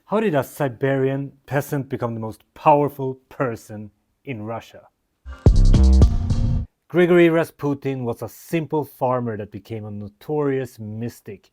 How did a Siberian peasant become the most powerful person in Russia? Grigori Rasputin was a simple farmer that became a notorious mystic.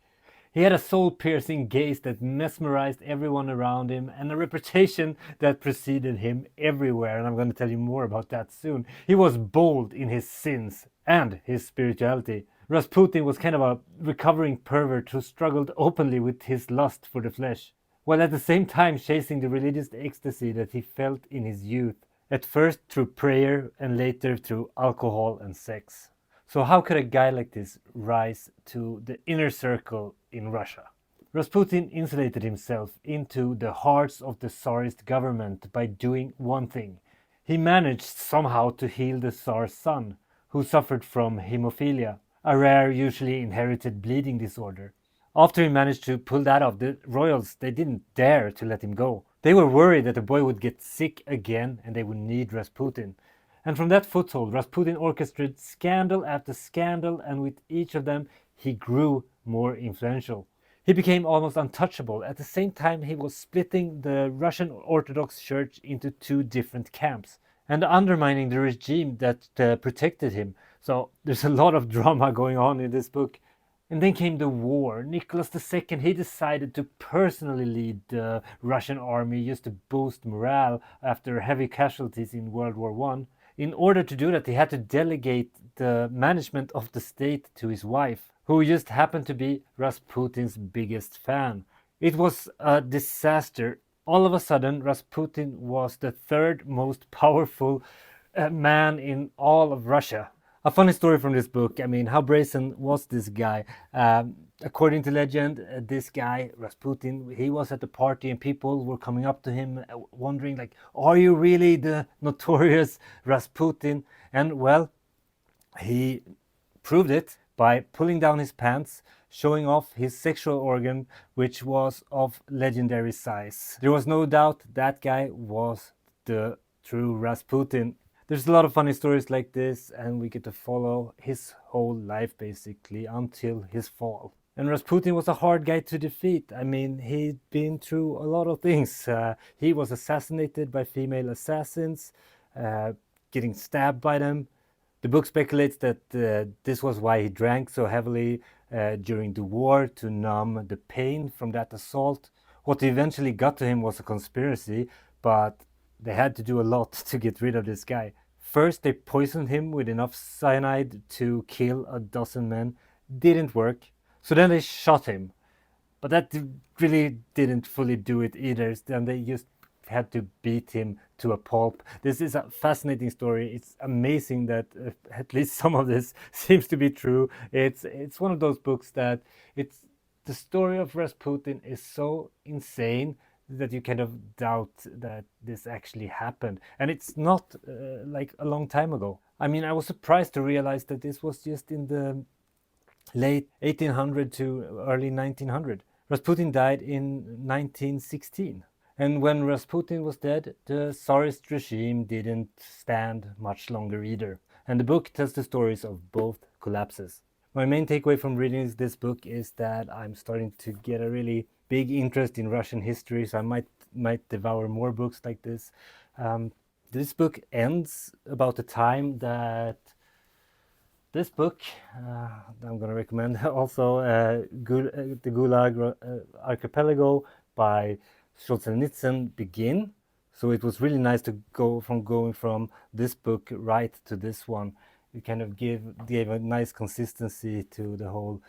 He had a soul-piercing gaze that mesmerized everyone around him and a reputation that preceded him everywhere, and I'm going to tell you more about that soon. He was bold in his sins and his spirituality. Rasputin was kind of a recovering pervert who struggled openly with his lust for the flesh, while at the same time chasing the religious ecstasy that he felt in his youth, at first through prayer and later through alcohol and sex. So how could a guy like this rise to the inner circle in Russia? Rasputin insulated himself into the hearts of the Tsarist government by doing one thing. He managed somehow to heal the Tsar's son, who suffered from hemophilia, a rare, usually inherited bleeding disorder. After he managed to pull that off, the royals, they didn't dare to let him go. They were worried that the boy would get sick again and they would need Rasputin. And from that foothold, Rasputin orchestrated scandal after scandal, and with each of them, he grew more influential. He became almost untouchable. At the same time, he was splitting the Russian Orthodox Church into two different camps and undermining the regime that protected him. So there's a lot of drama going on in this book. And then came the war. Nicholas II, he decided to personally lead the Russian army just to boost morale after heavy casualties in World War I. In order to do that, he had to delegate the management of the state to his wife, who just happened to be Rasputin's biggest fan. It was a disaster. All of a sudden, Rasputin was the third most powerful man in all of Russia. A funny story from this book. I mean, how brazen was this guy? According to legend, this guy, Rasputin, he was at the party and people were coming up to him wondering like, are you really the notorious Rasputin? And well, he proved it by pulling down his pants, showing off his sexual organ, which was of legendary size. There was no doubt that guy was the true Rasputin. There's a lot of funny stories like this, and we get to follow his whole life basically until his fall. And Rasputin was a hard guy to defeat. I mean, he'd been through a lot of things. He was assassinated by female assassins, getting stabbed by them. The book speculates that this was why he drank so heavily during the war to numb the pain from that assault. What eventually got to him was a conspiracy, but they had to do a lot to get rid of this guy. First, they poisoned him with enough cyanide to kill a dozen men. Didn't work. So then they shot him. But that really didn't fully do it either. Then they just had to beat him to a pulp. This is a fascinating story. It's amazing that at least some of this seems to be true. It's one of those books that it's the story of Rasputin is so insane that you kind of doubt that this actually happened. And it's not like a long time ago. I mean, I was surprised to realize that this was just in the late 1800 to early 1900. Rasputin died in 1916. And when Rasputin was dead, the Tsarist regime didn't stand much longer either. And the book tells the stories of both collapses. My main takeaway from reading this book is that I'm starting to get a really big interest in Russian history, so I might devour more books like this. This book ends about the time that this book, I'm going to recommend also the Gulag Archipelago by Solzhenitsyn begin. So it was really nice to go from going from this book right to this one. It kind of gave a nice consistency to the whole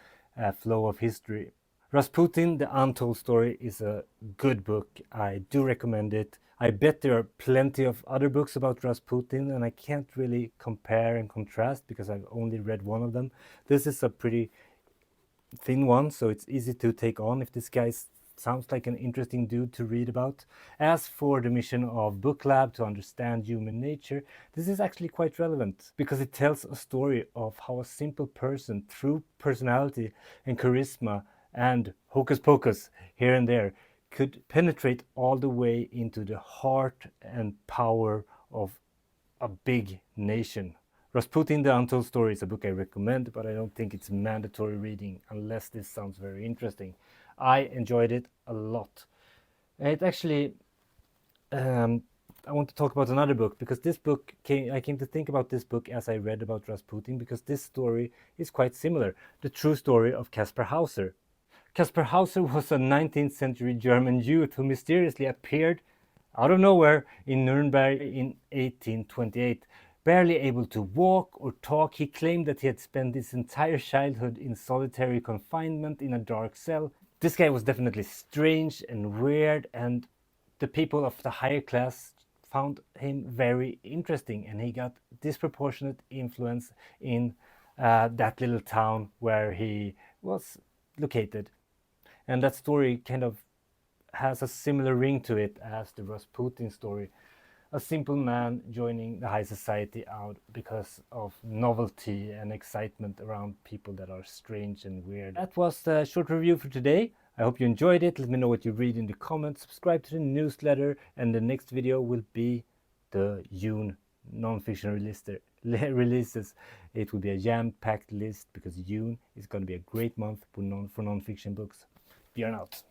flow of history. Rasputin, The Untold Story is a good book. I do recommend it. I bet there are plenty of other books about Rasputin, and I can't really compare and contrast because I've only read one of them. This is a pretty thin one, so it's easy to take on if this guy sounds like an interesting dude to read about. As for the mission of BookLab to understand human nature, this is actually quite relevant because it tells a story of how a simple person, through personality and charisma and hocus pocus here and there, could penetrate all the way into the heart and power of a big nation. Rasputin, The Untold Story is a book I recommend, but I don't think it's mandatory reading unless this sounds very interesting. I enjoyed it a lot. It actually, I want to talk about another book, because this book I came to think about this book as I read about Rasputin, because this story is quite similar. The true story of Caspar Hauser. Caspar Hauser was a 19th century German youth who mysteriously appeared out of nowhere in Nuremberg in 1828. Barely able to walk or talk, he claimed that he had spent his entire childhood in solitary confinement in a dark cell. This guy was definitely strange and weird, and the people of the higher class found him very interesting, and he got disproportionate influence in that little town where he was located. And that story kind of has a similar ring to it as the Rasputin story. A simple man joining the high society out because of novelty and excitement around people that are strange and weird. That was the short review for today. I hope you enjoyed it. Let me know what you read in the comments. Subscribe to the newsletter, and the next video will be the June non-fiction releases. It will be a jam-packed list because June is going to be a great month for non-fiction books. Björn out.